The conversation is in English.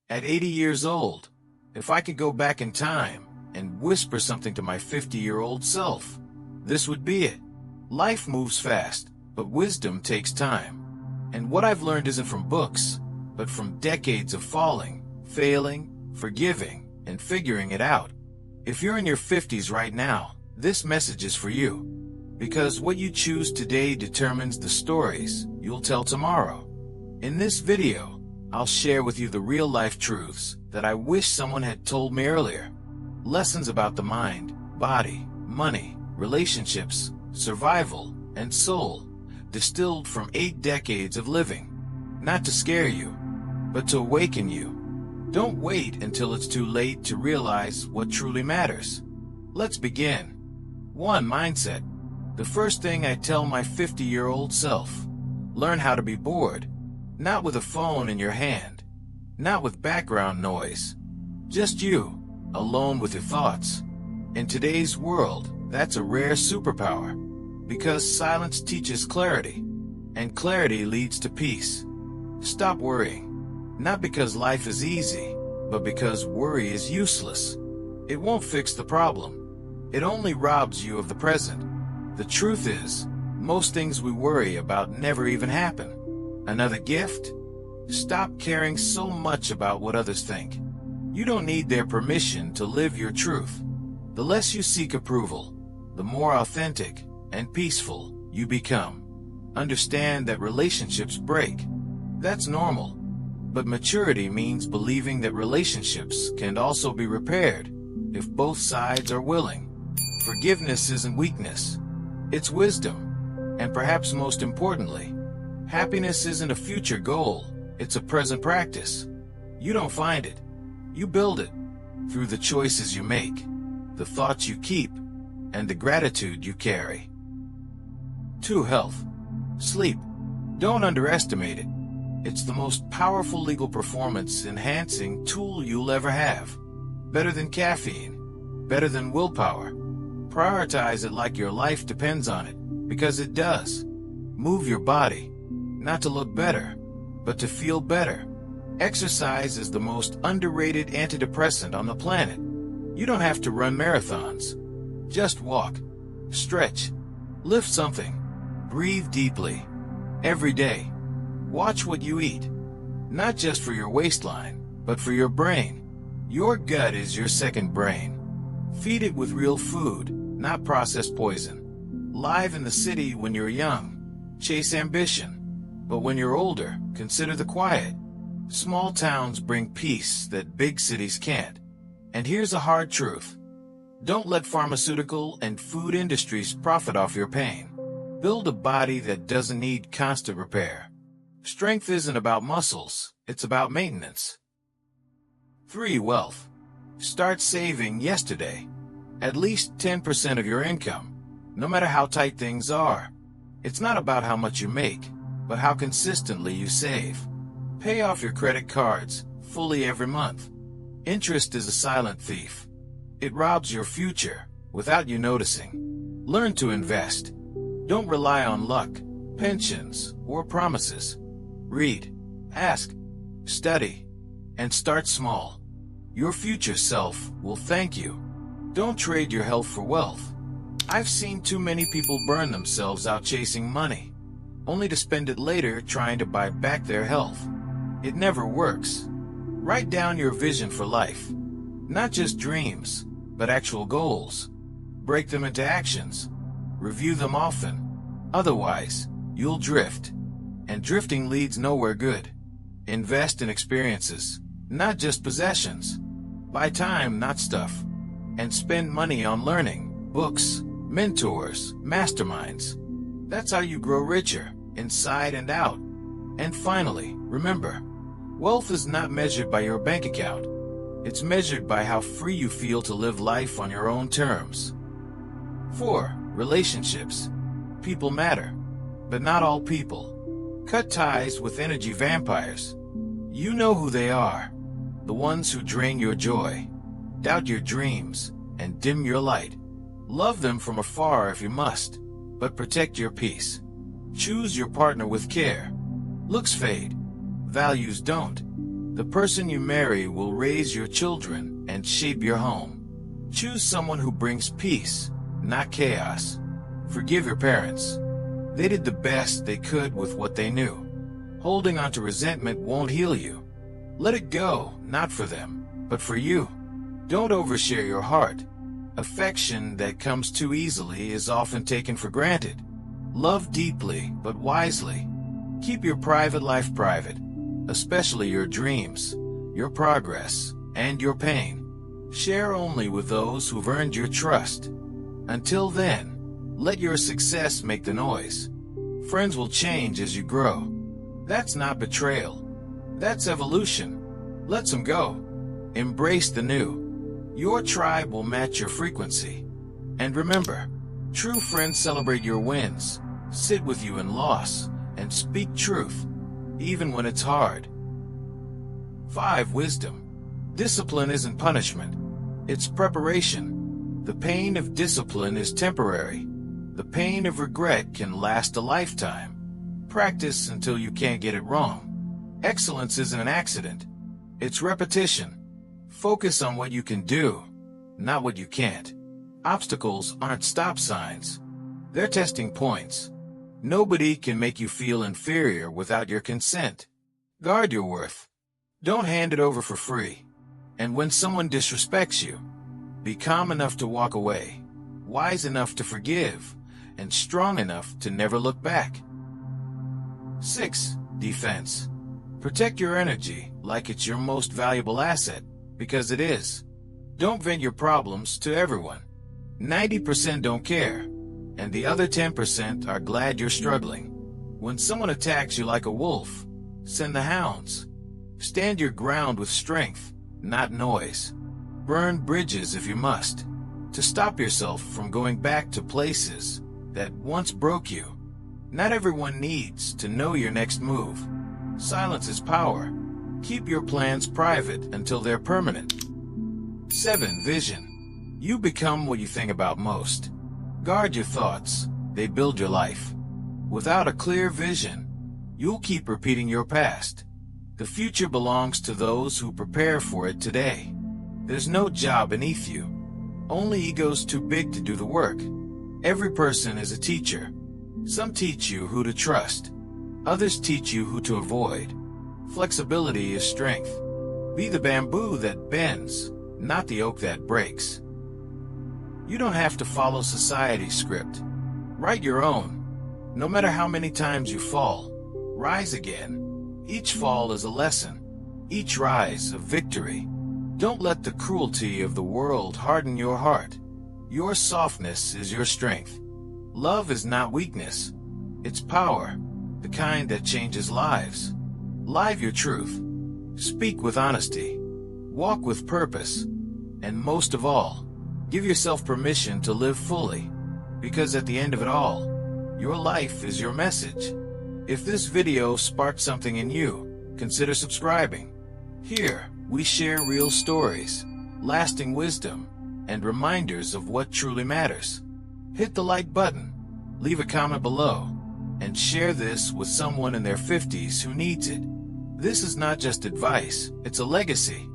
At 80 years old, if I could go back in time and whisper something to my 50-year-old self, this would be it. Life moves fast, but wisdom takes time. And what I've learned isn't from books, but from decades of falling, failing, forgiving, and figuring it out. If you're in your 50s right now, this message is for you. Because what you choose today determines the stories you'll tell tomorrow. In this video, I'll share with you the real-life truths that I wish someone had told me earlier. Lessons about the mind, body, money, relationships, survival, and soul, distilled from 8 decades of living. Not to scare you, but to awaken you. Don't wait until it's too late to realize what truly matters. Let's begin. 1. Mindset. The first thing I tell my 50-year-old self: learn how to be bored. Not with a phone in your hand. Not with background noise. Just you, alone with your thoughts. In today's world, that's a rare superpower. Because silence teaches clarity, and clarity leads to peace. Stop worrying. Not because life is easy, but because worry is useless. It won't fix the problem. It only robs you of the present. The truth is, most things we worry about never even happen. Another gift? Stop caring so much about what others think. You don't need their permission to live your truth. The less you seek approval, the more authentic and peaceful you become. Understand that relationships break. That's normal. But maturity means believing that relationships can also be repaired if both sides are willing. Forgiveness isn't weakness. It's wisdom. And perhaps most importantly, happiness isn't a future goal. It's a present practice. You don't find it. You build it through the choices you make, the thoughts you keep, and the gratitude you carry. 2. Health. Sleep. Don't underestimate it. It's the most powerful legal performance-enhancing tool you'll ever have. Better than caffeine. Better than willpower. Prioritize it like your life depends on it, because it does. Move your body, not to look better, but to feel better. Exercise is the most underrated antidepressant on the planet. You don't have to run marathons. Just walk, stretch, lift something, breathe deeply. Every day. Watch what you eat, not just for your waistline, but for your brain. Your gut is your second brain. Feed it with real food, not processed poison. Live in the city when you're young, chase ambition. But when you're older, consider the quiet. Small towns bring peace that big cities can't. And here's a hard truth. Don't let pharmaceutical and food industries profit off your pain. Build a body that doesn't need constant repair. Strength isn't about muscles, it's about maintenance. 3. Wealth. Start saving yesterday. At least 10% of your income, no matter how tight things are. It's not about how much you make, but how consistently you save. Pay off your credit cards fully every month. Interest is a silent thief. It robs your future without you noticing. Learn to invest. Don't rely on luck, pensions, or promises. Read, ask, study, and start small. Your future self will thank you. Don't trade your health for wealth. I've seen too many people burn themselves out chasing money, only to spend it later trying to buy back their health. It never works. Write down your vision for life. Not just dreams, but actual goals. Break them into actions. Review them often. Otherwise, you'll drift. And drifting leads nowhere good. Invest in experiences, not just possessions. Buy time, not stuff. And spend money on learning, books, mentors, masterminds. That's how you grow richer, inside and out. And finally, remember, wealth is not measured by your bank account. It's measured by how free you feel to live life on your own terms. 4. Relationships. People matter, but not all people. Cut ties with energy vampires. You know who they are. The ones who drain your joy, doubt your dreams, and dim your light. Love them from afar if you must, but protect your peace. Choose your partner with care. Looks fade. Values don't. The person you marry will raise your children and shape your home. Choose someone who brings peace, not chaos. Forgive your parents. They did the best they could with what they knew. Holding on to resentment won't heal you. Let it go, not for them, but for you. Don't overshare your heart. Affection that comes too easily is often taken for granted. Love deeply, but wisely. Keep your private life private, especially your dreams, your progress, and your pain. Share only with those who've earned your trust. Until then, let your success make the noise. Friends will change as you grow. That's not betrayal. That's evolution. Let them go. Embrace the new. Your tribe will match your frequency. And remember, true friends celebrate your wins, sit with you in loss, and speak truth, even when it's hard. 5. Wisdom. Discipline isn't punishment. It's preparation. The pain of discipline is temporary. The pain of regret can last a lifetime. Practice until you can't get it wrong. Excellence isn't an accident. It's repetition. Focus on what you can do, not what you can't. Obstacles aren't stop signs. They're testing points. Nobody can make you feel inferior without your consent. Guard your worth. Don't hand it over for free. And when someone disrespects you, be calm enough to walk away, wise enough to forgive, and strong enough to never look back. 6. Defense. Protect your energy like it's your most valuable asset, because it is. Don't vent your problems to everyone. 90% don't care, and the other 10% are glad you're struggling. When someone attacks you like a wolf, send the hounds. Stand your ground with strength, not noise. Burn bridges if you must, to stop yourself from going back to places that once broke you. Not everyone needs to know your next move. Silence is power. Keep your plans private until they're permanent. 7. Vision. You become what you think about most. Guard your thoughts. They build your life. Without a clear vision, you'll keep repeating your past. The future belongs to those who prepare for it today. There's no job beneath you. Only egos too big to do the work. Every person is a teacher. Some teach you who to trust. Others teach you who to avoid. Flexibility is strength. Be the bamboo that bends, not the oak that breaks. You don't have to follow society's script. Write your own. No matter how many times you fall, rise again. Each fall is a lesson. Each rise a victory. Don't let the cruelty of the world harden your heart. Your softness is your strength. Love is not weakness. It's power, the kind that changes lives. Live your truth. Speak with honesty. Walk with purpose. And most of all, give yourself permission to live fully. Because at the end of it all, your life is your message. If this video sparked something in you, consider subscribing. Here, we share real stories, lasting wisdom, and reminders of what truly matters. Hit the like button, leave a comment below, and share this with someone in their 50s who needs it. This is not just advice, it's a legacy.